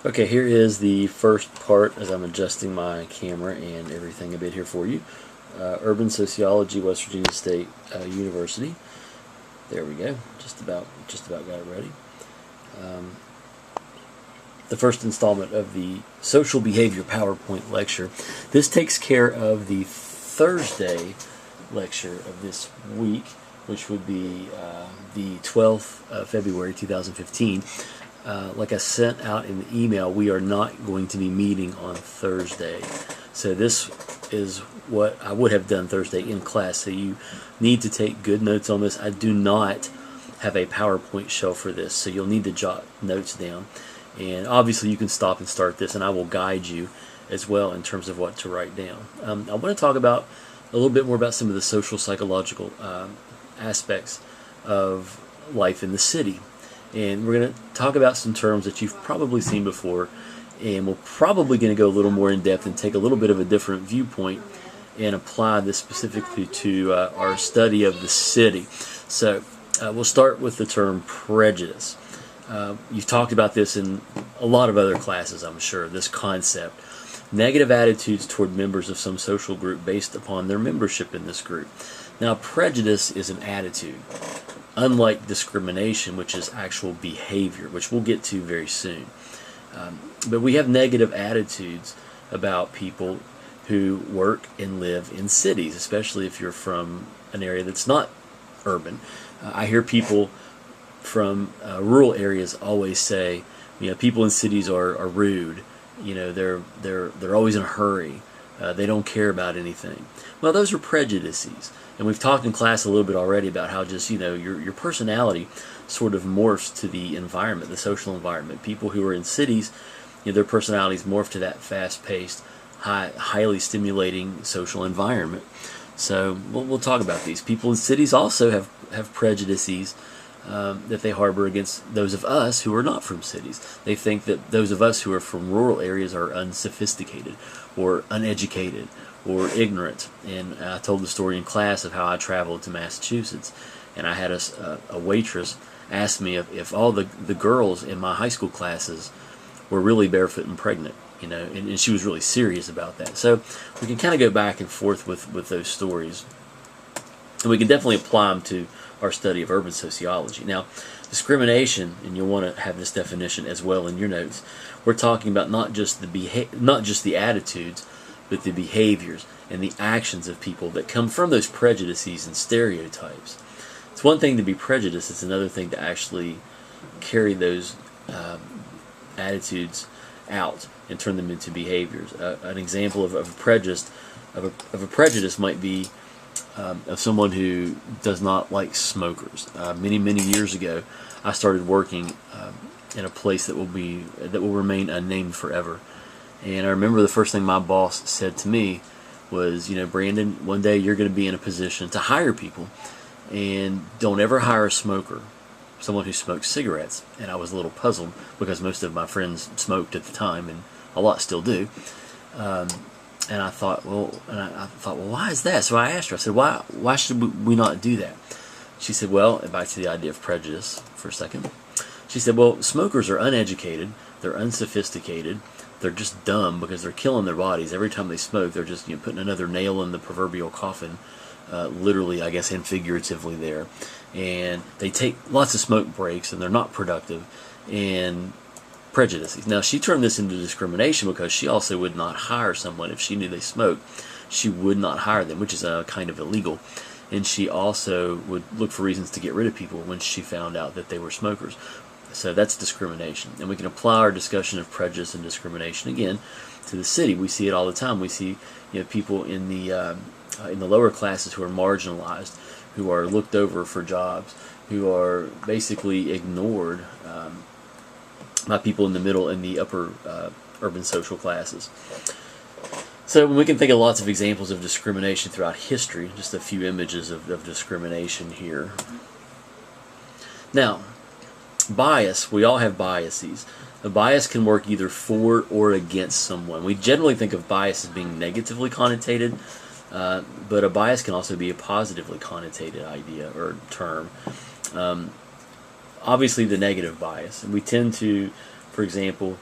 Okay, here is the first part as I'm adjusting my camera and everything a bit here for you. Urban Sociology, West Virginia State University. There we go. Just about got it ready. The first installment of the Social Behavior PowerPoint lecture. This takes care of the Thursday lecture of this week, which would be the 12th of February 2015. Like I sent out in the email, we are not going to be meeting on Thursday. So this is what I would have done Thursday in class. So you need to take good notes on this. I do not have a PowerPoint shell for this, so you'll need to jot notes down. And obviously you can stop and start this, and I will guide you as well in terms of what to write down. I want to talk about a little bit more about some of the social psychological aspects of life in the city. And we're going to talk about some terms that you've probably seen before, and we're probably going to go a little more in depth and take a little bit of a different viewpoint and apply this specifically to our study of the city. So we'll start with the term prejudice. You've talked about this in a lot of other classes, I'm sure, this concept. Negative attitudes toward members of some social group based upon their membership in this group. Now, prejudice is an attitude, unlike discrimination, which is actual behavior, which we'll get to very soon. But we have negative attitudes about people who work and live in cities, especially if you're from an area that's not urban. I hear people from rural areas always say, people in cities are rude. They're always in a hurry. They don't care about anything. Well, those are prejudices. And we've talked in class a little bit already about how just, your personality sort of morphs to the environment, the social environment. People who are in cities, their personalities morph to that fast-paced, highly stimulating social environment. So we'll talk about these. People in cities also have prejudices that they harbor against those of us who are not from cities. They think that those of us who are from rural areas are unsophisticated or uneducated or ignorant. And I told the story in class of how I traveled to Massachusetts, and I had a waitress ask me if all the girls in my high school classes were really barefoot and pregnant, and she was really serious about that. So we can kind of go back and forth with those stories, and we can definitely apply them to our study of urban sociology. Now, discrimination, and you'll want to have this definition as well in your notes. We're talking about not just the attitudes, but the behaviors and the actions of people that come from those prejudices and stereotypes. It's one thing to be prejudiced; it's another thing to actually carry those attitudes out and turn them into behaviors. An example of a prejudice might be of someone who does not like smokers. Many years ago, I started working in a place that will remain unnamed forever. And I remember the first thing my boss said to me was, Brandon, one day you're going to be in a position to hire people, and don't ever hire a smoker, someone who smokes cigarettes. And I was a little puzzled because most of my friends smoked at the time, and a lot still do. And I thought, well, why is that? So I asked her, I said, why should we not do that? She said, well, back to the idea of prejudice for a second. She said, well, smokers are uneducated, they're unsophisticated, they're just dumb because they're killing their bodies. Every time they smoke, they're just putting another nail in the proverbial coffin, literally, I guess, and figuratively there. And they take lots of smoke breaks, and they're not productive, and prejudices. Now, she turned this into discrimination because she also would not hire someone if she knew they smoked. She would not hire them, which is kind of illegal. And she also would look for reasons to get rid of people when she found out that they were smokers. So that's discrimination. And we can apply our discussion of prejudice and discrimination again to the city. We see it all the time. We see people in the lower classes who are marginalized, who are looked over for jobs, who are basically ignored by people in the middle and the upper urban social classes. So we can think of lots of examples of discrimination throughout history, just a few images of discrimination here. Now, bias, we all have biases. A bias can work either for or against someone. We generally think of bias as being negatively connotated, but a bias can also be a positively connotated idea or term. obviously the negative bias, and we tend to, for example,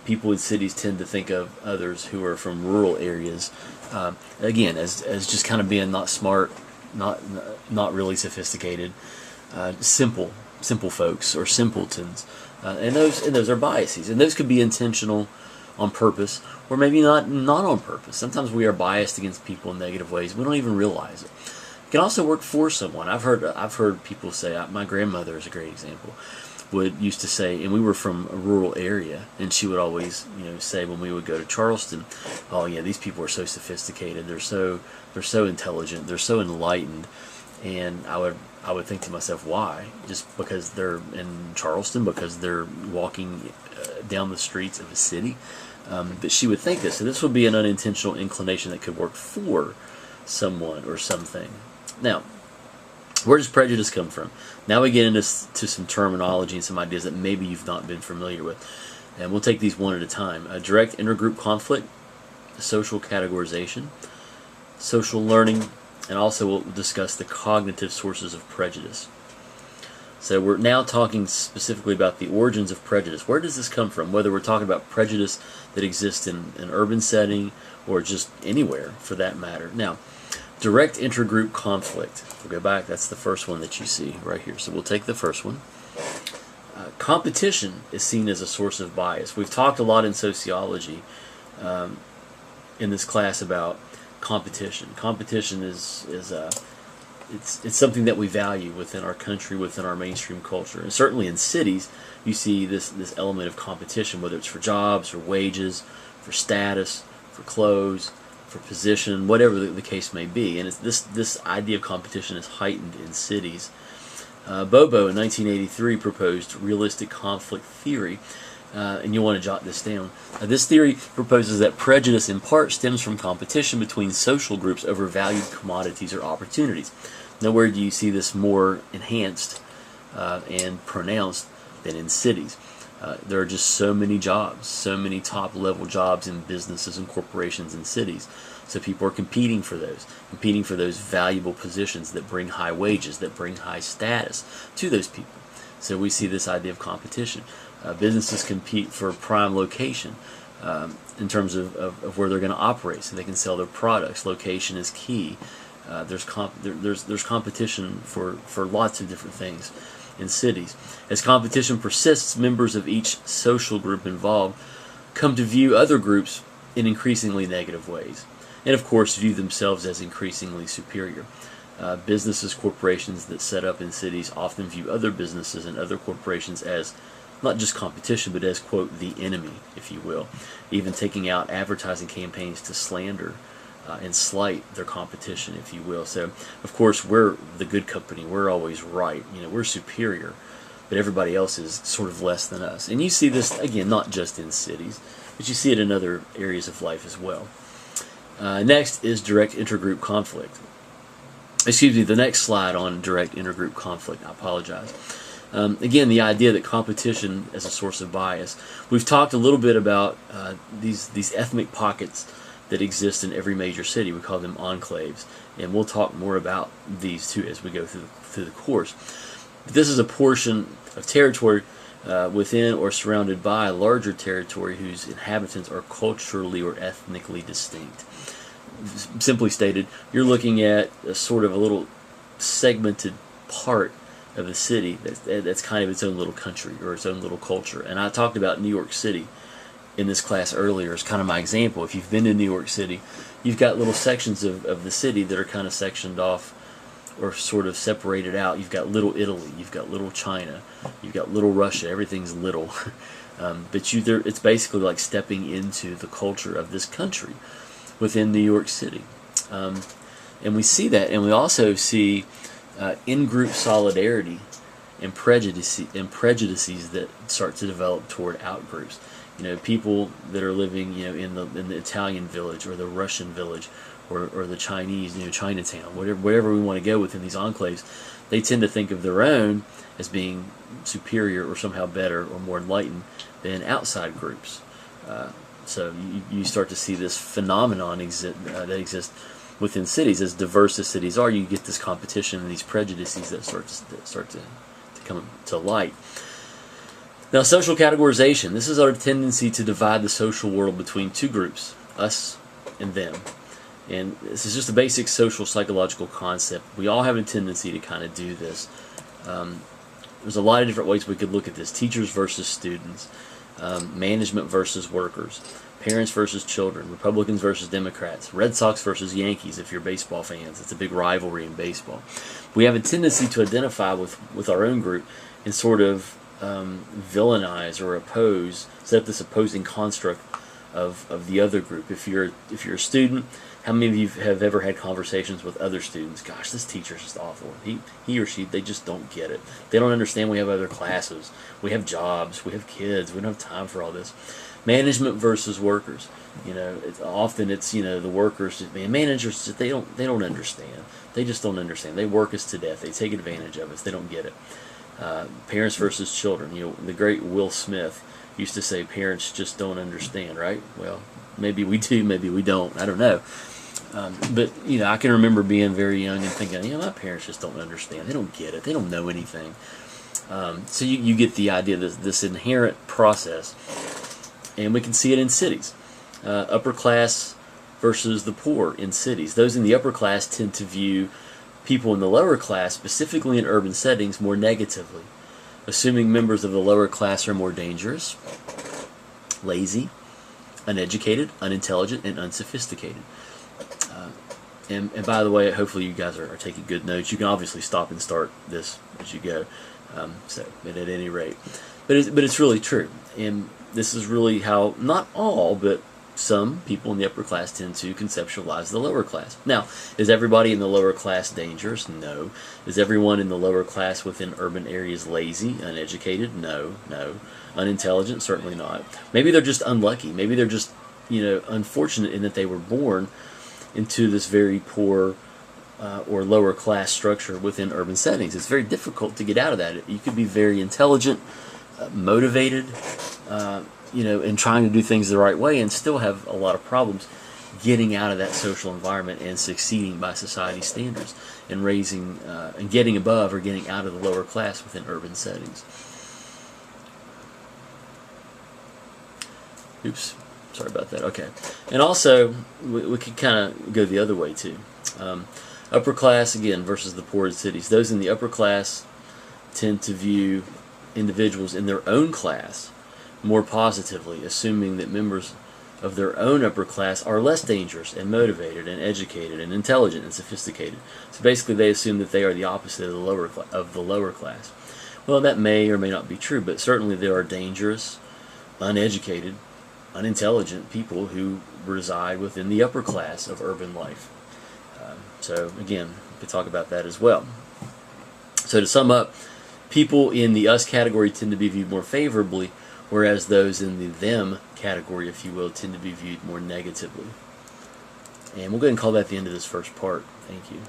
people in cities tend to think of others who are from rural areas, again, as just kind of being not smart, not really sophisticated, simple folks or simpletons, and those are biases, and those could be intentional on purpose, or maybe not on purpose. Sometimes we are biased against people in negative ways. We don't even realize it. It can also work for someone. I've heard people say. My grandmother is a great example. Used to say, and we were from a rural area, and she would always, say when we would go to Charleston, "Oh yeah, these people are so sophisticated. They're so intelligent. They're so enlightened." And I would think to myself, why? Just because they're in Charleston? Because they're walking down the streets of a city? But she would think this. So this would be an unintentional inclination that could work for someone or something. Now, where does prejudice come from? Now we get into some terminology and some ideas that maybe you've not been familiar with. And we'll take these one at a time. Direct intergroup conflict, social categorization, social learning, and also we'll discuss the cognitive sources of prejudice. So we're now talking specifically about the origins of prejudice. Where does this come from? Whether we're talking about prejudice that exists in an urban setting or just anywhere for that matter. Now, direct intergroup conflict. We'll go back. That's the first one that you see right here. So we'll take the first one. Competition is seen as a source of bias. We've talked a lot in sociology in this class about competition. Competition is it's something that we value within our country, within our mainstream culture, and certainly in cities, you see this element of competition, whether it's for jobs, or wages, for status, for clothes, for position, whatever the case may be. And it's this idea of competition is heightened in cities. Bobo in 1983 proposed realistic conflict theory, and you'll want to jot this down. This theory proposes that prejudice in part stems from competition between social groups over valued commodities or opportunities. Nowhere do you see this more enhanced and pronounced than in cities. There are just so many jobs, so many top-level jobs in businesses and corporations in cities. So people are competing for those valuable positions that bring high wages, that bring high status to those people. So we see this idea of competition. Businesses compete for prime location in terms of where they're going to operate, so they can sell their products. Location is key. There's competition for lots of different things in cities. As competition persists, members of each social group involved come to view other groups in increasingly negative ways, and of course view themselves as increasingly superior. Businesses, corporations that set up in cities often view other businesses and other corporations as not just competition, but as, quote, the enemy, if you will, even taking out advertising campaigns to slander and slight their competition, if you will. So, of course, we're the good company. We're always right. We're superior, but everybody else is sort of less than us. And you see this, again, not just in cities, but you see it in other areas of life as well. Next is direct intergroup conflict. Excuse me, the next slide on direct intergroup conflict. I apologize. Again, the idea that competition as a source of bias. We've talked a little bit about these ethnic pockets that exist in every major city. We call them enclaves, and we'll talk more about these too as we go through the course. But this is a portion of territory within or surrounded by a larger territory whose inhabitants are culturally or ethnically distinct. Simply stated, you're looking at a sort of a little segmented part of the city that's kind of its own little country or its own little culture. And I talked about New York City in this class earlier as kind of my example. If you've been to New York City, you've got little sections of the city that are kind of sectioned off or sort of separated out. You've got Little Italy, you've got Little China, you've got Little Russia. Everything's little. But it's basically like stepping into the culture of this country within New York City. And we see that, and we also see in-group solidarity and prejudices that start to develop toward out-groups. People that are living, in the Italian village or the Russian village or the Chinese, Chinatown, wherever we want to go within these enclaves, they tend to think of their own as being superior or somehow better or more enlightened than outside groups. So you start to see this phenomenon that exists within cities. As diverse as cities are, you get this competition and these prejudices that start to come to light. Now, social categorization. This is our tendency to divide the social world between two groups, us and them. And this is just a basic social psychological concept. We all have a tendency to kind of do this. There's a lot of different ways we could look at this. Teachers versus students, management versus workers, parents versus children, Republicans versus Democrats, Red Sox versus Yankees if you're baseball fans. It's a big rivalry in baseball. We have a tendency to identify with our own group and sort of villainize or oppose, set up this opposing construct of the other group. If you're a student, how many of you have ever had conversations with other students? Gosh, this teacher's just awful. He or she, they just don't get it. They don't understand we have other classes. We have jobs. We have kids. We don't have time for all this. Management versus workers. Often it's the workers, managers, they don't understand. They just don't understand. They work us to death. They take advantage of us. They don't get it. Parents versus children. The great Will Smith used to say parents just don't understand, right? Well, maybe we do, maybe we don't. I don't know. But I can remember being very young and thinking, my parents just don't understand. They don't get it. They don't know anything. So you get the idea of this inherent process. And we can see it in cities. Upper class versus the poor in cities. Those in the upper class tend to view people in the lower class, specifically in urban settings, more negatively, assuming members of the lower class are more dangerous, lazy, uneducated, unintelligent, and unsophisticated. And by the way, hopefully you guys are taking good notes. You can obviously stop and start this as you go. But at any rate, but it's really true. And this is really how, not all, but some people in the upper class tend to conceptualize the lower class. Now, is everybody in the lower class dangerous? No. Is everyone in the lower class within urban areas lazy, uneducated? No. Unintelligent? Certainly not. Maybe they're just unlucky. Maybe they're just, unfortunate in that they were born into this very poor or lower class structure within urban settings. It's very difficult to get out of that. You could be very intelligent, motivated, and trying to do things the right way and still have a lot of problems getting out of that social environment and succeeding by society standards and raising and getting above or getting out of the lower class within urban settings. Oops, sorry about that. Okay. And also, we could kind of go the other way too. Upper class, again, versus the poor in cities. Those in the upper class tend to view individuals in their own class more positively, assuming that members of their own upper class are less dangerous and motivated and educated and intelligent and sophisticated. So basically they assume that they are the opposite of the lower class. Well, that may or may not be true, but certainly there are dangerous, uneducated, unintelligent people who reside within the upper class of urban life. So again, we could talk about that as well. So to sum up, people in the us category tend to be viewed more favorably, whereas those in the them category, if you will, tend to be viewed more negatively. And we'll go ahead and call that the end of this first part. Thank you.